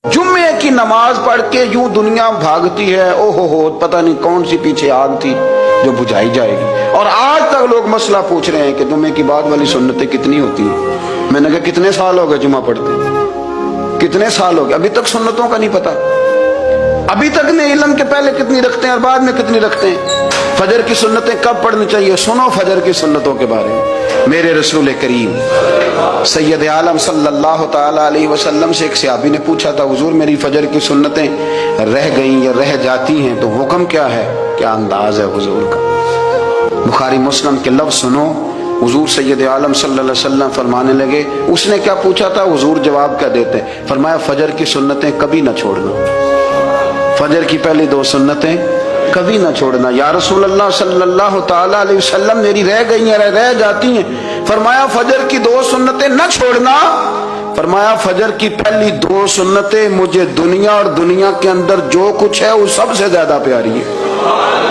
जुम्मे की नमाज पढ़ के यूं दुनिया भागती है, ओहो हो, पता नहीं कौन सी पीछे आग थी जो बुझाई जाएगी। और आज तक लोग मसला पूछ रहे हैं कि जुम्मे की बाद वाली सुन्नतें कितनी होती हैं। मैंने कहा कितने साल हो गए जुम्मा पढ़ते, कितने साल हो गए, अभी तक सुन्नतों का नहीं पता। अभी तक ने इल्म के पहले कितनी रखते हैं और बाद में कितनी रखते हैं। फजर की सुन्नतें कब पढ़नी चाहिए, सुनो फजर की सुन्नतों के बारे में। मेरे रसूल करीम सैयद आलम सल्लल्लाहु ताला अलैहि वसल्लम से एक सहाबी ने पूछा था, हुजूर मेरी फजर की सुन्नतें रह गईं या रह जाती हैं तो हुक्म क्या है, क्या अंदाज है हुजूर का। बुखारी मुस्लिम के लफ्ज़ सुनो, हुजूर सैयद आलम सल्लल्लाहु अलैहि वसल्लम फरमाने लगे, उसने क्या पूछा था, हुजूर जवाब क्या देते, फरमाया फजर की सुन्नतें कभी ना छोड़ना, फजर की पहली 2 सुन्नतें कभी ना छोड़ना। या रसूल अल्लाह सल्लल्लाहु ताला अलैहि वसल्लम मेरी रह गई हैं, रह जाती हैं। फरमाया फजर की 2 सुन्नतें न छोड़ना, फरमाया फजर की पहली 2 सुन्नतें मुझे दुनिया और दुनिया के अंदर जो कुछ है वो सबसे ज्यादा प्यारी है।